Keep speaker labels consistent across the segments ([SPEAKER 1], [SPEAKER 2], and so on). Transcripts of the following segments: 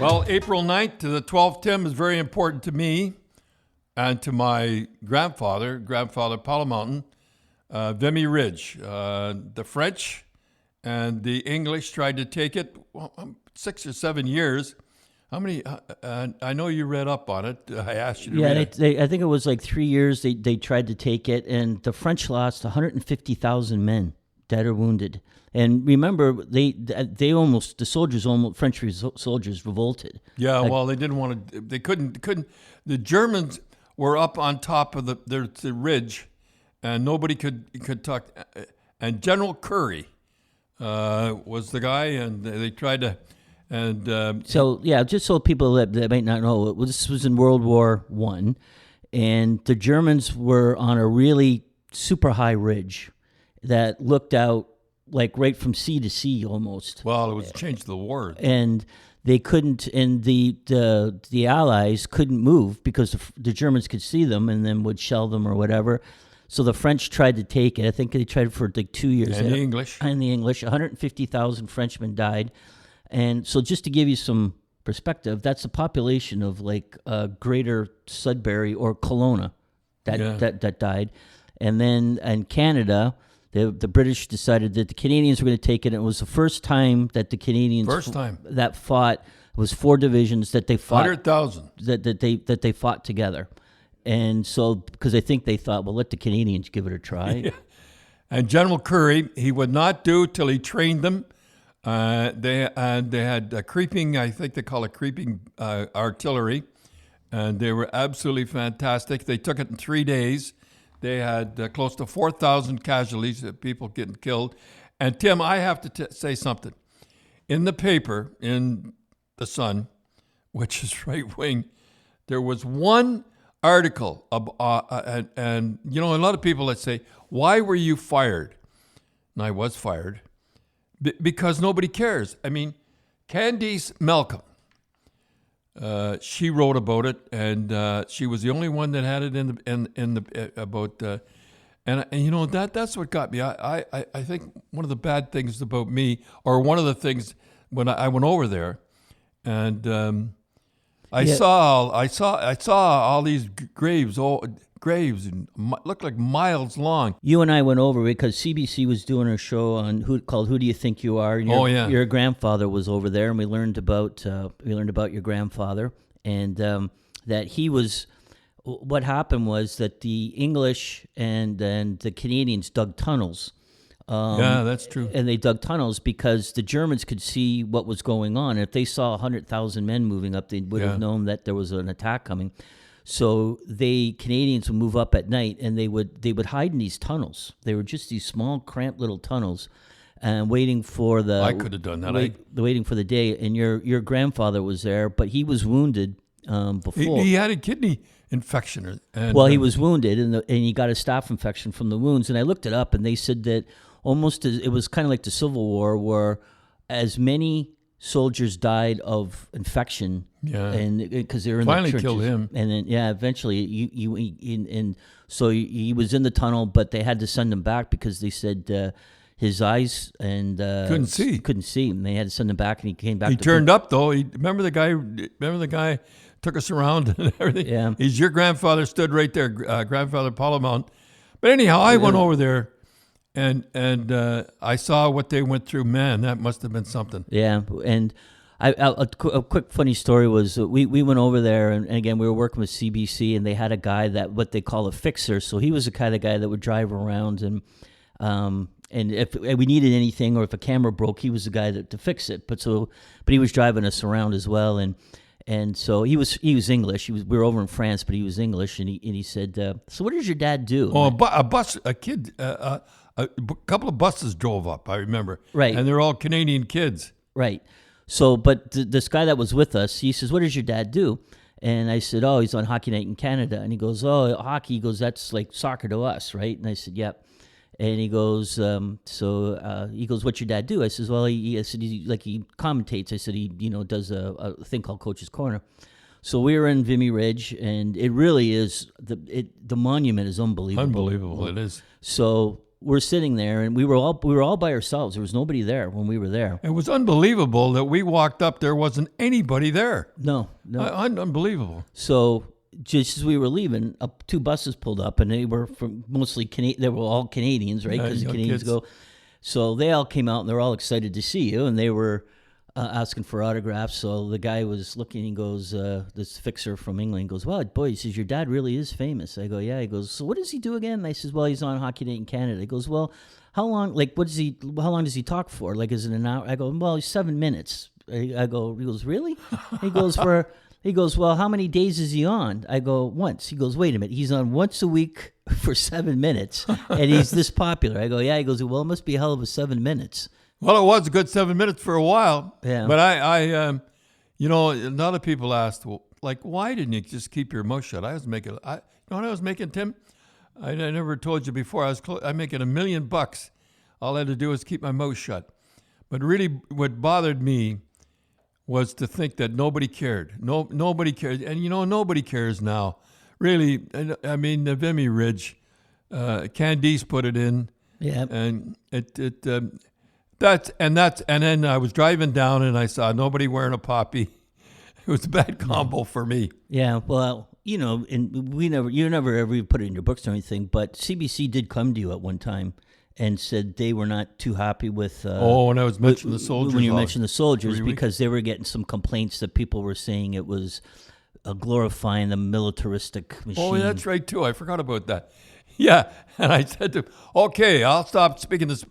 [SPEAKER 1] Well, April 9th to the 12th, Tim, is very important to me and to my grandfather Paula Mountain, Vimy Ridge. The French and the English tried to take it 6 or 7 years. How many? I know you read up on it. I asked you to read it.
[SPEAKER 2] I think it was like 3 years they tried to take it, and the French lost 150,000 men, dead or wounded. And remember, French soldiers revolted.
[SPEAKER 1] Yeah, well, they didn't want to. They couldn't. The Germans were up on top of the ridge, and nobody could talk. And General Curry was the guy, and they tried to. And
[SPEAKER 2] just so people that might not know, this was in World War I, and the Germans were on a really super high ridge that looked out like right from sea to sea almost.
[SPEAKER 1] Well, it was changed the war,
[SPEAKER 2] and they couldn't, and the Allies couldn't move because the Germans could see them and then would shell them or whatever. So the French tried to take it. I think they tried for like 2 years.
[SPEAKER 1] And the English.
[SPEAKER 2] 150,000 Frenchmen died. And so just to give you some perspective, that's a population of like Greater Sudbury or Kelowna that died. And then in Canada, the British decided that the Canadians were going to take it. And it was the first time that the Canadians that fought. It was 4 divisions that they fought.
[SPEAKER 1] 100,000
[SPEAKER 2] that they fought together. And so because I think they thought, well, let the Canadians give it a try.
[SPEAKER 1] Yeah. And General Curry, he would not do till he trained them. They had creeping, I think they call it creeping artillery, and they were absolutely fantastic. They took it in 3 days. They had close to 4,000 casualties, people getting killed. And Tim, I have to say something. In the paper, in the Sun, which is right wing, there was one article, and you know, a lot of people that say, "Why were you fired?" And I was fired. Because nobody cares. I mean, Candice Malcolm, she wrote about it, and she was the only one that had it and you know that's what got me. I think one of the bad things about me, or one of the things when I went over there, and I saw all these graves and looked like miles long.
[SPEAKER 2] You and I went over because CBC was doing a show on called "Who Do You Think You Are?" And your grandfather was over there, and we learned about your grandfather, and that he was. What happened was that the English and the Canadians dug tunnels.
[SPEAKER 1] Yeah, that's true.
[SPEAKER 2] And they dug tunnels because the Germans could see what was going on. If they saw 100,000 men moving up, they would have known that there was an attack coming. So Canadians would move up at night, and they would hide in these tunnels. They were just these small, cramped little tunnels, waiting for the.
[SPEAKER 1] I could have done that.
[SPEAKER 2] Waiting for the day. And your grandfather was there, but he was wounded before.
[SPEAKER 1] He had a kidney infection.
[SPEAKER 2] He was wounded, and he got a staph infection from the wounds. And I looked it up, and they said that it was kind of like the Civil War, where as many soldiers died of infection, and because they were in
[SPEAKER 1] finally
[SPEAKER 2] the trenches.
[SPEAKER 1] Killed him,
[SPEAKER 2] and then eventually, so he was in the tunnel, but they had to send him back because they said his eyes and couldn't see, and they had to send him back, and he came back.
[SPEAKER 1] He turned up though. Remember the guy took us around and everything.
[SPEAKER 2] Yeah,
[SPEAKER 1] your grandfather stood right there, grandfather Paula Mountain. But anyhow, I went over there. And I saw what they went through. Man, that must have been something.
[SPEAKER 2] Yeah, and a quick funny story was we went over there, and again we were working with CBC, and they had a guy that what they call a fixer. So he was the kind of guy that would drive around, and if we needed anything or if a camera broke, he was the guy to fix it. But he was driving us around as well, and so he was English. We were over in France, but he was English, and he said, "So what does your dad do?"
[SPEAKER 1] Oh, a couple of buses drove up, I remember.
[SPEAKER 2] Right.
[SPEAKER 1] And they're all Canadian kids.
[SPEAKER 2] Right. So, but this guy that was with us, he says, "What does your dad do?" And I said, "Oh, he's on Hockey Night in Canada." And he goes, "Oh, hockey." He goes, "That's like soccer to us, right?" And I said, "Yep." And he goes, "What's your dad do?" I says, "Well, he commentates." I said, "He, does a thing called Coach's Corner." So we were in Vimy Ridge, and it really is the monument is unbelievable.
[SPEAKER 1] Unbelievable, it is.
[SPEAKER 2] So we're sitting there, and we were all by ourselves. There was nobody there when we were there.
[SPEAKER 1] It was unbelievable that we walked up. There wasn't anybody there.
[SPEAKER 2] No.
[SPEAKER 1] Unbelievable.
[SPEAKER 2] So just as we were leaving, two buses pulled up, and they were from mostly They were all Canadians, right? Because
[SPEAKER 1] young
[SPEAKER 2] Canadians
[SPEAKER 1] kids.
[SPEAKER 2] go. So they all came out, and they're all excited to see you, and they were asking for autographs. So the guy was looking. He goes, this fixer from England goes, "Well, boy," he says, "your dad really is famous." I go, "Yeah." He goes, "So what does he do again?" And I says, "Well, he's on Hockey Night in Canada." He goes, "Well, how long? Like, what does he? How long does he talk for? Like, is it an hour?" I go, "Well, he's 7 minutes." I go. He goes, "Really?" He goes, He goes, "Well, how many days is he on?" I go, "Once." He goes, "Wait a minute. He's on once a week for 7 minutes, and he's this popular." I go, "Yeah." He goes, "Well, it must be a hell of a 7 minutes."
[SPEAKER 1] Well, it was a good 7 minutes for a while.
[SPEAKER 2] Yeah.
[SPEAKER 1] But a lot of people asked, well, like, why didn't you just keep your mouth shut? I was making, you know what I was making, Tim? I never told you before. I'm making $1 million. All I had to do was keep my mouth shut. But really, what bothered me was to think that nobody cared. Nobody cared, and nobody cares now. Really, I mean, the Vimy Ridge, Candice put it in.
[SPEAKER 2] Yeah.
[SPEAKER 1] And and then I was driving down and I saw nobody wearing a poppy. It was a bad combo for me.
[SPEAKER 2] Yeah, well, and you never ever put it in your books or anything, but CBC did come to you at one time and said they were not too happy with.
[SPEAKER 1] When I was mentioning the soldiers.
[SPEAKER 2] When you mentioned the soldiers,
[SPEAKER 1] 3 weeks.
[SPEAKER 2] because they were getting some complaints that people were saying it was glorifying the militaristic machine.
[SPEAKER 1] Oh, that's right too. I forgot about that. Yeah, and I said to him, "Okay, I'll stop speaking this.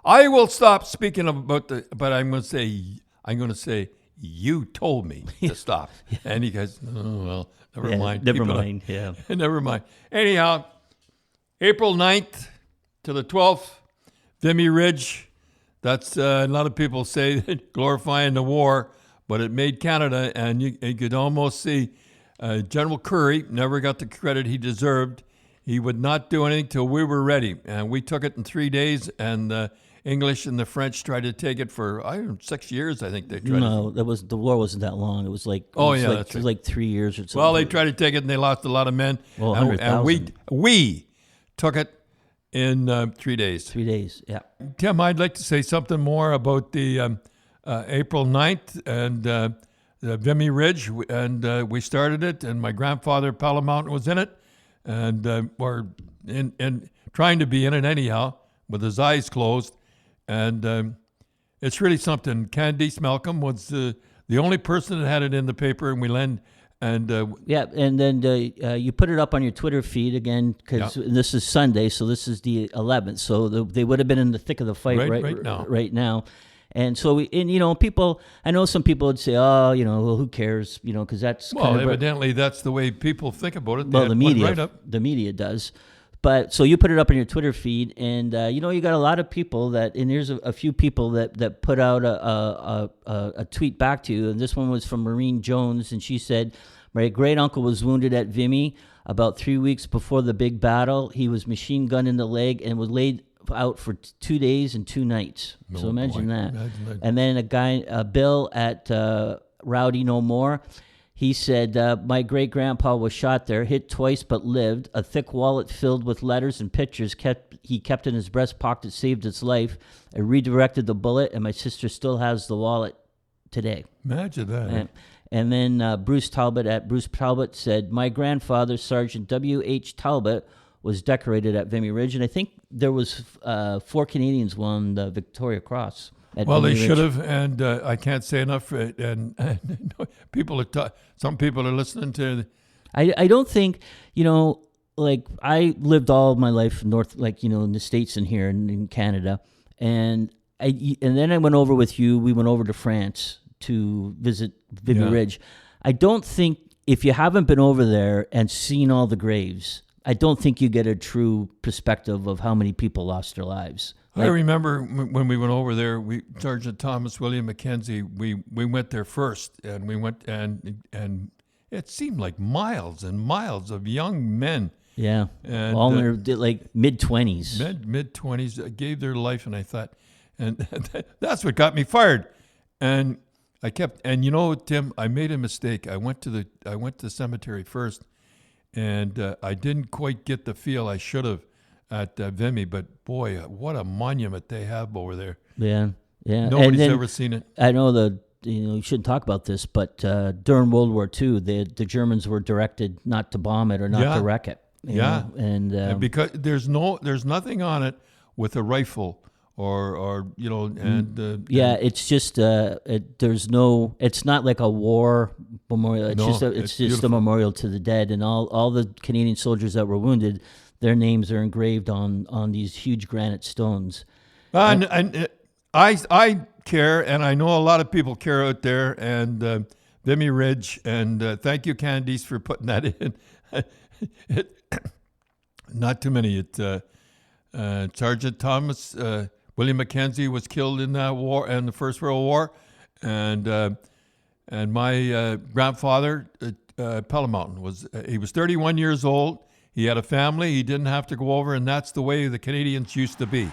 [SPEAKER 1] I will stop speaking about but I'm going to say you told me to stop." And he goes, "Oh well, never mind.
[SPEAKER 2] Never mind. Yeah.
[SPEAKER 1] Never mind." Anyhow, April 9th to the 12th, Vimy Ridge. That's a lot of people say glorifying the war, but it made Canada, and you could almost see General Curry never got the credit he deserved. He would not do anything till we were ready, and we took it in 3 days. And the English and the French tried to take it for 6 years. I think they tried.
[SPEAKER 2] No, the war wasn't that long. It was like
[SPEAKER 1] that's right.
[SPEAKER 2] like 3 years or something.
[SPEAKER 1] Well, they tried to take it, and they lost a lot of men.
[SPEAKER 2] Well,
[SPEAKER 1] and
[SPEAKER 2] 100,000.
[SPEAKER 1] we took it in 3 days.
[SPEAKER 2] 3 days. Yeah.
[SPEAKER 1] Tim, I'd like to say something more about the April 9th and the Vimy Ridge, and we started it, and my grandfather, Pala Mountain, was in it. And or in trying to be in it anyhow, with his eyes closed, and it's really something. Candice Malcolm was the only person that had it in the paper, and we lend. And
[SPEAKER 2] yeah, and then you put it up on your Twitter feed again because this is Sunday, so this is the 11th. So they would have been in the thick of the fight right now. And so people. I know some people would say, "Oh, well, who cares?" Because that's
[SPEAKER 1] well, evidently that's the way people think about it.
[SPEAKER 2] Well, the media does. But so you put it up on your Twitter feed, and you got a lot of people and here's a few people that put out a tweet back to you, and this one was from Maureen Jones, and she said, "My great uncle was wounded at Vimy about 3 weeks before the big battle. He was machine gunned in the leg and was laid out for 2 days and 2 nights." So imagine that. And then a guy, Bill at Rowdy No More, he said, "My great-grandpa was shot there, hit twice but lived. A thick wallet filled with letters and pictures he kept in his breast pocket saved his life. I redirected the bullet, and my sister still has the wallet today."
[SPEAKER 1] Imagine that.
[SPEAKER 2] And then Bruce Talbot at Bruce Talbot said, "My grandfather, Sergeant W.H. Talbot, was decorated at Vimy Ridge, and I think there was 4 Canadians won the Victoria Cross.
[SPEAKER 1] Well, they should have, and I can't say enough. And some people are listening to.
[SPEAKER 2] I don't think like I lived all my life north, in the States and here in Canada, and then I went over with you. We went over to France to visit Vimy Ridge. I don't think if you haven't been over there and seen all the graves, I don't think you get a true perspective of how many people lost their lives.
[SPEAKER 1] I remember when we went over there, Sergeant Thomas William Mackenzie, we went there first, and we went and it seemed like miles and miles of young men.
[SPEAKER 2] Yeah,
[SPEAKER 1] and
[SPEAKER 2] all in their mid-20s.
[SPEAKER 1] Mid-20s gave their life, and I thought, and that's what got me fired. And I kept, and Tim, I made a mistake. I went to the cemetery first. And I didn't quite get the feel I should have. at Vimy, but boy, what a monument they have over there.
[SPEAKER 2] Yeah, yeah.
[SPEAKER 1] Nobody's ever seen it.
[SPEAKER 2] I know you shouldn't talk about this, but during World War II, the Germans were directed not to bomb it or not to wreck it. You know?
[SPEAKER 1] And because there's nothing on it with a rifle or
[SPEAKER 2] it's just it's not like a war memorial. It's just a memorial to the dead, and all the Canadian soldiers that were wounded, their names are engraved on these huge granite stones.
[SPEAKER 1] And I care, and I know a lot of people care out there, and Vimy Ridge, and thank you, Candice, for putting that in. Not too many. Sergeant Thomas, William Mackenzie was killed in that war, in the First World War, and my grandfather, Pella he was 31 years old. He had a family. He didn't have to go over, and that's the way the Canadians used to be.